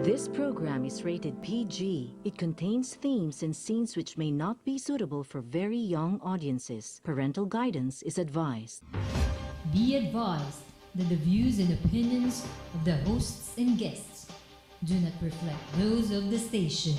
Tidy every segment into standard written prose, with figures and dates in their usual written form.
This program is rated PG. It contains themes and scenes which may not be suitable for very young audiences. Parental guidance is advised. Be advised that the views and opinions of the hosts and guests do not reflect those of the station.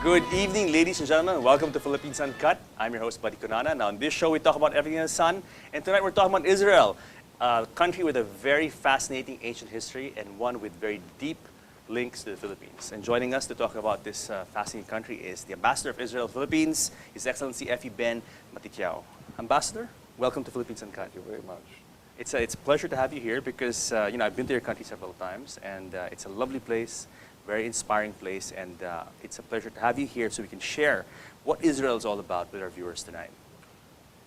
Good evening, ladies and gentlemen. Welcome to Philippines Uncut. I'm your host, Buddy Conana. Now, on this show, we talk about everything in the sun. And tonight, we're talking about Israel, a country with a very fascinating ancient history and one with very deep links to the Philippines. And joining us to talk about this fascinating country is the Ambassador of Israel, Philippines, His Excellency Effie Ben Matitiao. Ambassador, welcome to Philippines Uncut. Thank you very much. It's a pleasure to have you here because I've been to your country several times, and it's a lovely place. Very inspiring place, and it's a pleasure to have you here so we can share what Israel is all about with our viewers tonight.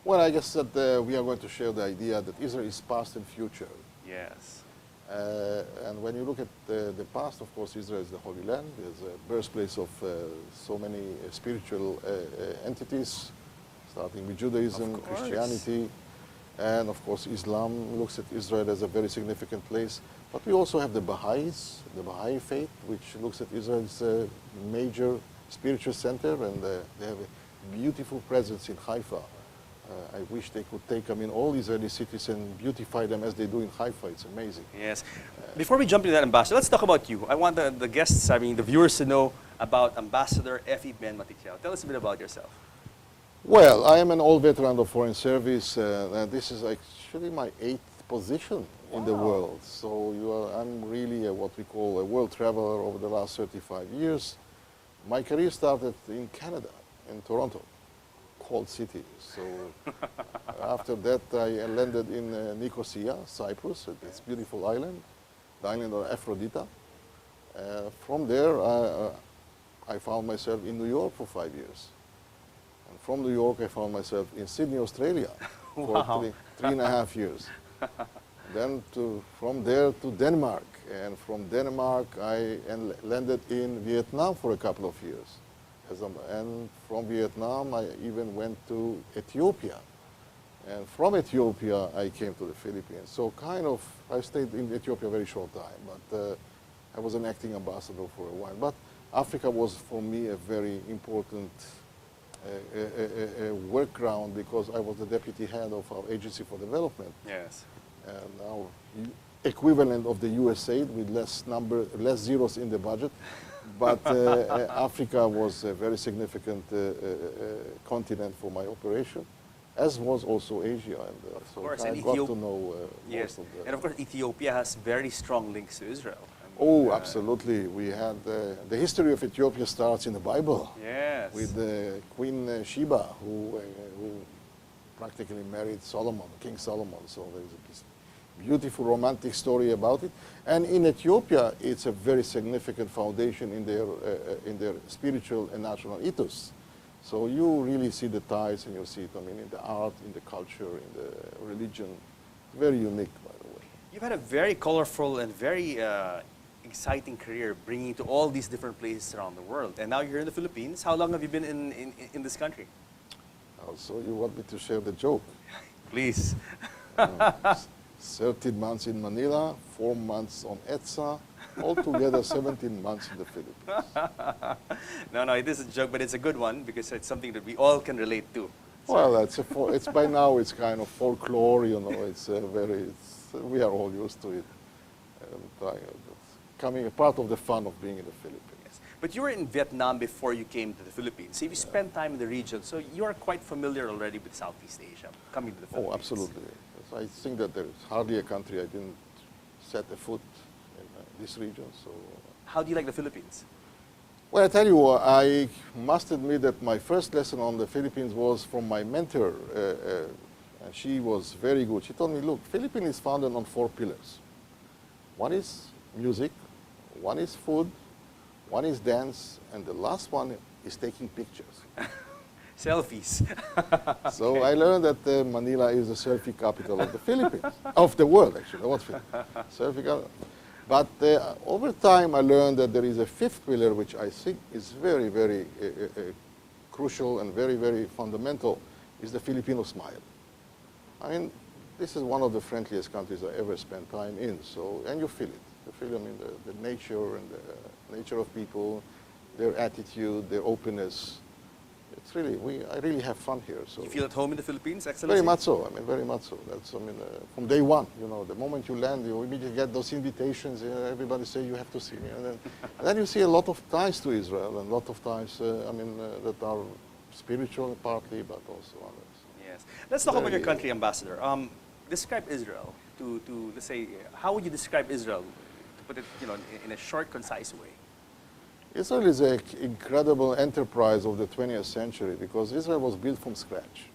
Well, I guess that we are going to share the idea that Israel is past and future. Yes. And when you look at the past, of course, Israel is the Holy Land. It's a birthplace of so many spiritual entities, starting with Judaism, Christianity, and of course Islam looks at Israel as a very significant place. But we also have the Baha'is, the Baha'i faith, which looks at Israel as a major spiritual center, and they have a beautiful presence in Haifa. I wish they could take all Israeli cities and beautify them as they do in Haifa. It's amazing. Yes. Before we jump into that, Ambassador, let's talk about you. I want the guests, the viewers to know about Ambassador Effie Ben Matitiao. Tell us a bit about yourself. Well, I am an old veteran of foreign service. This is actually my 8th position in the world. So I'm really what we call a world traveler over the last 35 years. My career started in Canada, in Toronto, cold city. So after that, I landed in Nicosia, Cyprus, this beautiful island, the island of Aphrodite. From there, I found myself in New York for 5 years. And from New York, I found myself in Sydney, Australia for three and a half years. Then from there to Denmark, and from Denmark I landed in Vietnam for a couple of years. And from Vietnam I even went to Ethiopia. And from Ethiopia I came to the Philippines. So I stayed in Ethiopia a very short time, but I was an acting ambassador for a while. But Africa was for me a very important work ground because I was the deputy head of our Agency for Development. Yes. And our equivalent of the USAID with less zeros in the budget. But Africa was a very significant continent for my operation, as was also Asia. And so course, I and got to know Yes, most of the... and of course Ethiopia has very strong links to Israel. Oh, absolutely. We had the history of Ethiopia starts in the Bible. Yes. With Queen Sheba, who practically married Solomon, King Solomon. So there's this beautiful romantic story about it. And in Ethiopia, it's a very significant foundation in their spiritual and national ethos. So you really see the ties, and you see it, I mean, in the art, in the culture, in the religion. Very unique, by the way. You've had a very colorful and very exciting career, bringing you to all these different places around the world. And now you're here in the Philippines. How long have you been in this country? So you want me to share the joke? Please. 13 months in Manila, 4 months on EDSA, altogether 17 months in the Philippines. No, it is a joke, but it's a good one because it's something that we all can relate to. Well, it's by now it's kind of folklore, you know. We are all used to it. It's coming a part of the fun of being in the Philippines. Yes. But you were in Vietnam before you came to the Philippines. So you spent time in the region, so you are quite familiar already with Southeast Asia, coming to the Philippines. Oh, absolutely. Yes, I think that there's hardly a country I didn't set a foot in this region. So. How do you like the Philippines? Well, I tell you, I must admit that my first lesson on the Philippines was from my mentor, and she was very good. She told me, look, Philippines is founded on 4 pillars. One is music, one is food, one is dance, and the last one is taking pictures. Selfies. So I learned that Manila is the selfie capital of the Philippines, of the world, actually. Not selfie capital. But over time, I learned that there is a 5th pillar, which I think is very, very crucial and very, very fundamental, is the Filipino smile. I mean, this is one of the friendliest countries I ever spent time in. So, and you feel it. You feel, I mean, the nature and the nature of people, their attitude, their openness. It's really, I really have fun here. So You feel at home in the Philippines, Excellency? very much so. I mean, very much so. That's, I mean, from day one, you know, the moment you land, you immediately get those invitations. Everybody say you have to see me, and then you see a lot of ties to Israel and a lot of ties, I mean, that are spiritual partly, but also others. Yes. Let's talk about your country, Ambassador. Describe Israel to let's say, how would you describe Israel, to put it, you know, in a short, concise way? Israel is an incredible enterprise of the 20th century because Israel was built from scratch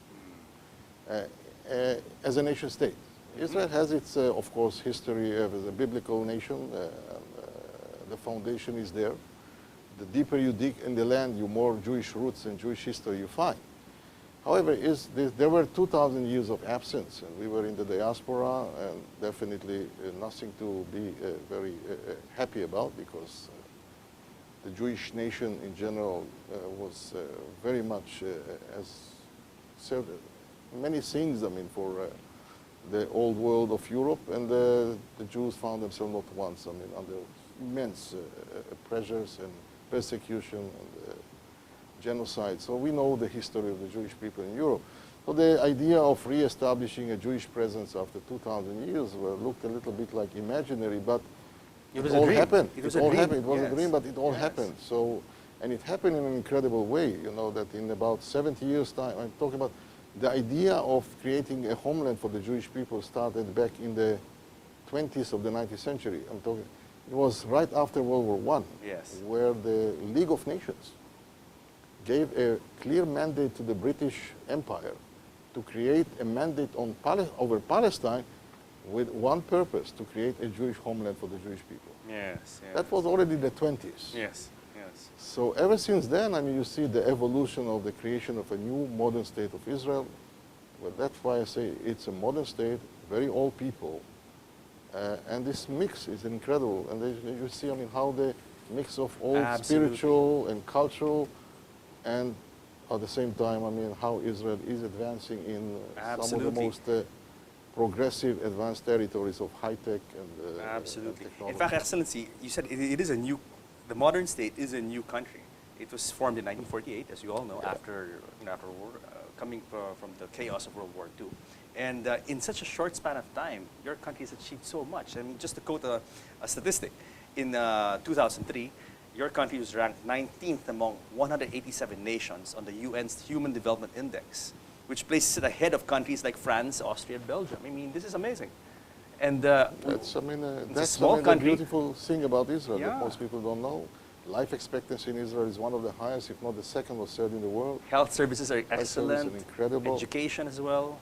as a nation state. Israel has its, of course, history as a biblical nation. The foundation is there. The deeper you dig in the land, the more Jewish roots and Jewish history you find. However, there were 2,000 years of absence, and we were in the diaspora, and definitely nothing to be very happy about because the Jewish nation in general was very much has served many things, I mean, for the old world of Europe, and the Jews found themselves not once, I mean, under immense pressures and persecution and genocide. So we know the history of the Jewish people in Europe. So the idea of re-establishing a Jewish presence after 2,000 years looked a little bit like imaginary, but It was all a dream. happened. It was all a dream. happened. It was Yes. a dream, but it all Yes. happened. So, and it happened in an incredible way. You know that in about 70 years' time, I'm talking about the idea of creating a homeland for the Jewish people started back in the 20s of the 19th century. I'm talking. It was right after World War I, Yes. where the League of Nations gave a clear mandate to the British Empire to create a mandate on over Palestine with one purpose, to create a Jewish homeland for the Jewish people. Yes. Yes. That was already the 20s. Yes. Yes. So ever since then, I mean, you see the evolution of the creation of a new modern state of Israel. Well, that's why I say it's a modern state, very old people. And this mix is incredible. And you see, I mean, how the mix of old Absolutely. spiritual and cultural, and at the same time, I mean, how Israel is advancing in some of the Absolutely. most progressive, advanced territories of high-tech and Absolutely. technology. In fact, Excellency, you said it is a new, the modern state is a new country. It was formed in 1948, as you all know, after war, coming from the chaos of World War II. And in such a short span of time, your country has achieved so much. I mean, just to quote a statistic, in 2003, your country was ranked 19th among 187 nations on the UN's Human Development Index, which places it ahead of countries like France, Austria, and Belgium. I mean, this is amazing. And That's, I mean, it's a small the country. beautiful thing about Israel that Yeah. most people don't know. Life expectancy in Israel is one of the highest, if not the second or third in the world. Health services are services excellent. are incredible. Education as well.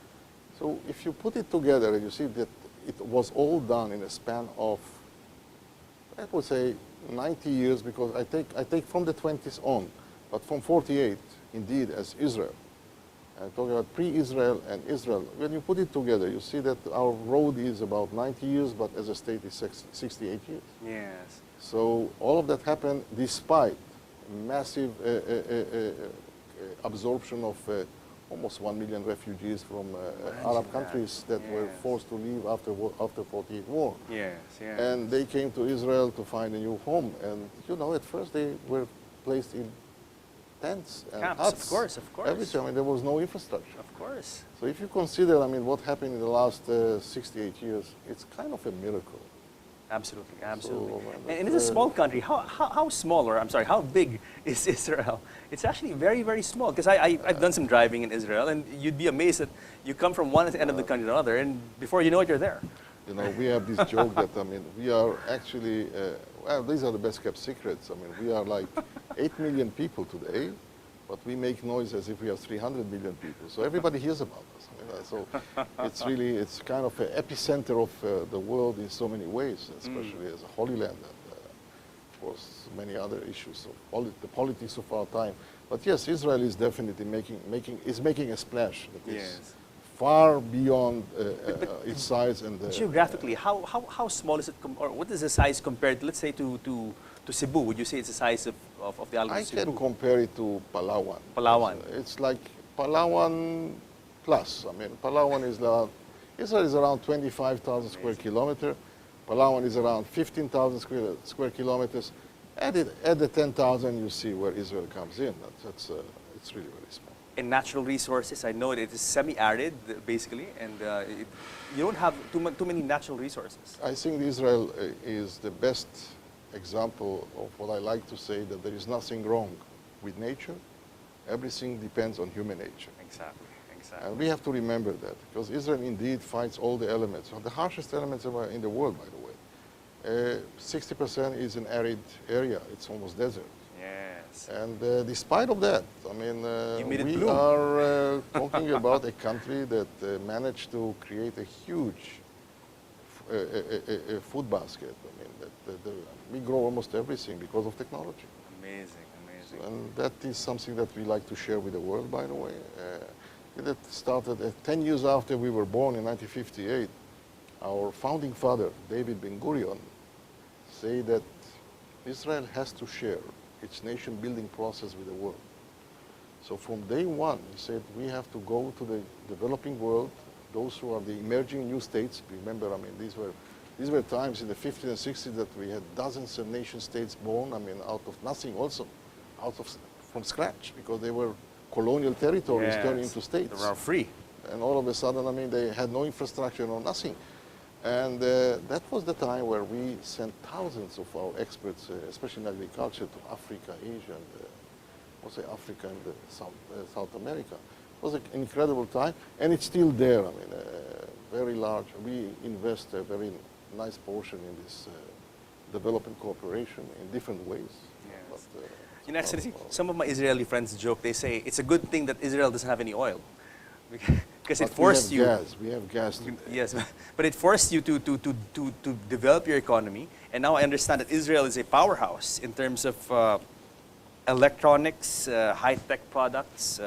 So if you put it together and you see that it was all done in a span of, I would say, 90 years, because I take from the 20s on, but from 48, indeed, as Israel. I'm talking about pre-Israel and Israel. When you put it together, you see that our road is about 90 years, but as a state is 68 years. Yes. So all of that happened despite massive absorption of almost 1 million refugees from Arab countries that were Yes. forced to leave after 48 war. Yes, yes. And they came to Israel to find a new home. And, you know, at first they were placed in tents and Camps, huts. of course, of course. Everything. I mean, there was no infrastructure. Of course. So if you consider, I mean, what happened in the last 68 years, it's kind of a miracle. Absolutely, absolutely. So, And it's a small country. How small, or I'm sorry, how big is Israel? It's actually very, very small. Because I've done some driving in Israel, and you'd be amazed that you come from one end of the country to another, and before you know it, you're there. You know, we have this joke that, I mean, we are actually, well, these are the best kept secrets. I mean, we are like 8 million people today, but we make noise as if we are 300 million people. So everybody hears about us. I mean, so it's really, it's kind of an epicenter of the world in so many ways, especially as a Holy Land and, of course, many other issues of the politics of our time. But yes, Israel is definitely making a splash that is Yes. far beyond its size and Geographically, how small is it, or what is the size compared, let's say, to Cebu? Would you say it's the size of the island I of Cebu? can compare it to Palawan. Palawan. It's like Palawan plus. I mean, Palawan is Israel is around 25,000 square kilometers. Palawan is around 15,000 square kilometers. Add the 10,000, you see where Israel comes in. It's really very small. In natural resources, I know that it is semi-arid, basically, and you don't have too many natural resources. I think Israel is the best example of what I like to say, that there is nothing wrong with nature. Everything depends on human nature. Exactly, And exactly. we have to remember that, because Israel indeed fights all the elements, the harshest elements in the world, by the way. 60% is an arid area. It's almost desert. Yes. And despite of that, I mean, You made it we bloom. are talking about a country that managed to create a huge food basket. I mean, we grow almost everything because of technology. Amazing, amazing. And that is something that we like to share with the world, by the way. That started 10 years after we were born in 1958. Our founding father, David Ben-Gurion, said that Israel has to share its nation-building process with the world. So from day one, he said, we have to go to the developing world, those who are the emerging new states. Remember, I mean, these were times in the 50s and 60s that we had dozens of nation-states born, I mean, out of nothing also, from scratch, because they were colonial territories turned into states. They were free. And all of a sudden, I mean, they had no infrastructure, no nothing. And that was the time where we sent thousands of our experts, especially in agriculture, to Africa, Asia, and also Africa and South America. It was an incredible time, and it's still there. I mean, very large. We invest a very nice portion in this development cooperation in different ways. Yes. But, You know, Excellency, some of my Israeli friends joke. They say it's a good thing that Israel doesn't have any oil, because it forced you. We have gas. Today. Yes, but it forced you to develop your economy, and now I understand that Israel is a powerhouse in terms of electronics, high-tech products,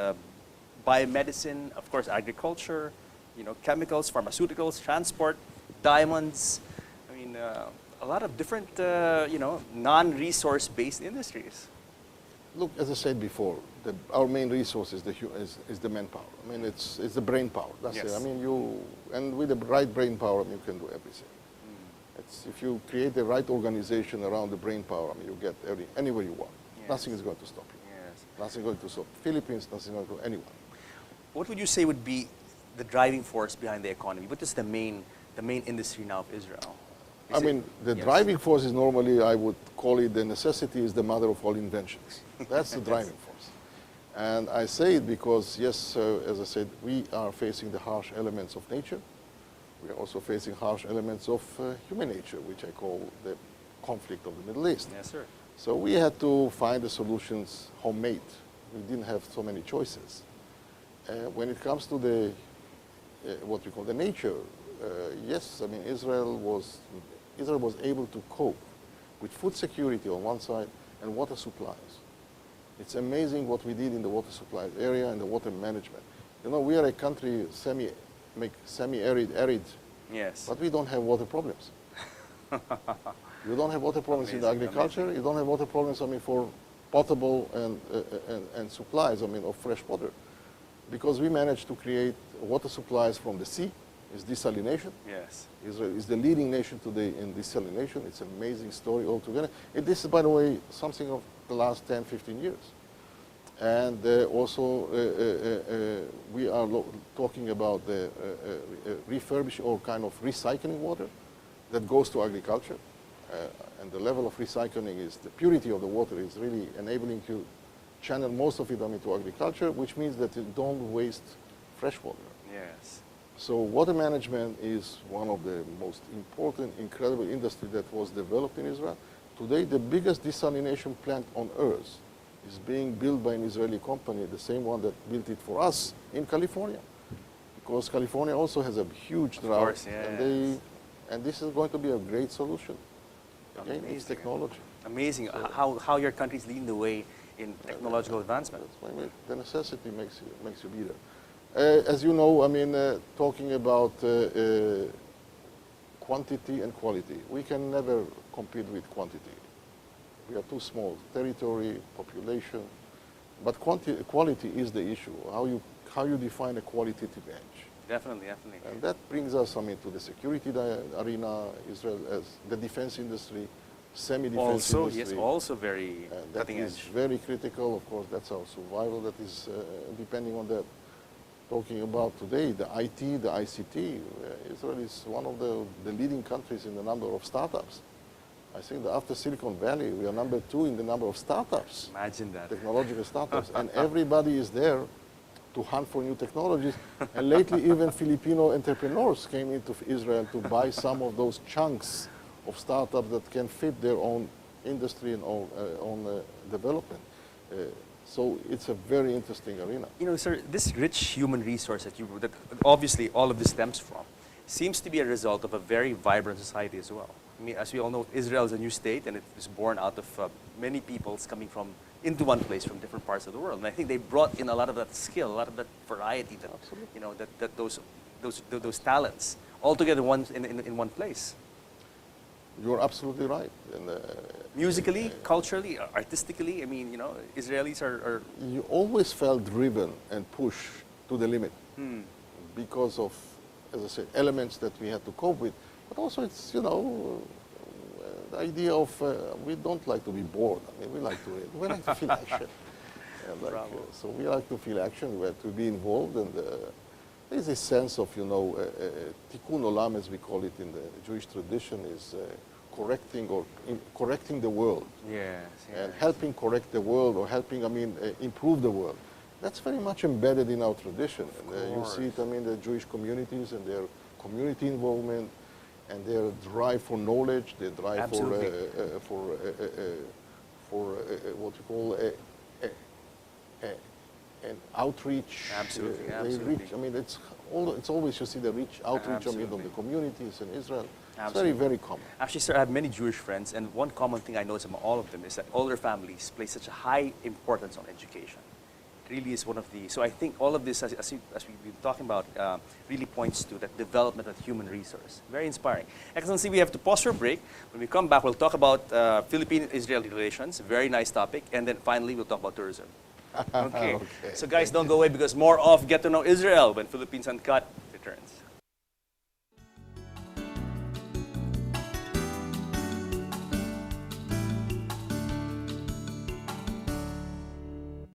biomedicine, of course, agriculture, you know, chemicals, pharmaceuticals, transport, diamonds. I mean, a lot of different, you know, non-resource-based industries. Look, as I said before, our main resource is the manpower. I mean, it's the brain power. That's Yes. it. I mean, and with the right brain power, I mean, you can do everything. If you create the right organization around the brain power, I mean, you get anywhere you want. Yes. Nothing is going to stop you. Yes. Nothing going to stop Philippines. Nothing going to anyone. What would you say would be the driving force behind the economy? What is the main industry now of Israel? I mean, the driving force is normally, I would call it, the necessity is the mother of all inventions. That's the driving force. And I say it because, yes, as I said, we are facing the harsh elements of nature. We are also facing harsh elements of human nature, which I call the conflict of the Middle East. Yes, sir. So we had to find the solutions homemade. We didn't have so many choices. When it comes to the what we call the nature, yes, I mean Israel was able to cope with food security on one side and water supplies. It's amazing what we did in the water supply area and the water management. You know, we are a country semi-arid, arid, Yes. but we don't have water problems. You don't have water problems in the agriculture. You don't have water problems, I mean, for potable and supplies, I mean, of fresh water. Because we managed to create water supplies from the sea. It's desalination. Yes. Israel is the leading nation today in desalination. It's an amazing story altogether. This is, by the way, something of the last 10, 15 years. And also, we are talking about the refurbishing or kind of recycling water that goes to agriculture. And the level of recycling is, the purity of the water is really enabling you to channel most of it into agriculture, which means that you don't waste fresh water. Yes. So water management is one of the most important, incredible industry that was developed in Israel. Today, the biggest desalination plant on earth is being built by an Israeli company, the same one that built it for us in California. Because California also has a huge drought, course, yes. and this is going to be a great solution. Again, it's technology. Amazing how your country is leading the way in technological advancement. That's why the necessity makes you be there. As you know, I mean, talking about quantity and quality, we can never compete with quantity. We are too small, territory, population, but quality is the issue. How you define a qualitative edge. Definitely. And that brings us, I mean, to the security arena, Israel as the defense industry, semi-defense industry. Yes, also very cutting edge. That is very critical. Of course, that's our survival. That is depending on that. Talking about today, the IT, the ICT, Israel is one of the leading countries in the number of startups. I think that after Silicon Valley, we are number 2 in the number of startups. Imagine that. Technological startups. And everybody is there to hunt for new technologies. And lately, even Filipino entrepreneurs came into Israel to buy some of those chunks of startups that can fit their own industry and own development. So it's a very interesting arena. You know, sir, this rich human resource that obviously all of this stems from seems to be a result of a very vibrant society as well. I mean, as we all know, Israel is a new state, and it is born out of many peoples coming into one place from different parts of the world. And I think they brought in a lot of that skill, a lot of that variety, that Absolutely. you know, those talents all together in one place. You're absolutely right. And, Musically, culturally, artistically, I mean, you know, Israelis are you always felt driven and pushed to the limit because of, as I said, elements that we had to cope with. But also it's, you know, the idea of we don't like to be bored. I mean, we like to feel action. And so we like to feel action, we like to be involved, and there's a sense of, you know, tikkun olam, as we call it in the Jewish tradition, is correcting the world. yes. And helping correct the world, or helping, I mean, improve the world. That's very much embedded in our tradition. And you see it, I mean, the Jewish communities and their community involvement and their drive for knowledge, their drive for what you call an outreach. Absolutely. I mean, it's always, you see the reach outreach, I mean, on the communities in Israel. Absolutely. It's very, very common. Actually, sir, I have many Jewish friends, and one common thing I notice among all of them is that all their families place such a high importance on education. It really is one of the, so I think all of this, as we've been talking about, really points to that development of human resource. Very inspiring. Excellency, we have to pause for a break. When we come back, we'll talk about Philippine-Israeli relations, very nice topic, and then finally we'll talk about tourism. Okay. So guys, don't go away, because more of Get to Know Israel when Philippines Uncut returns.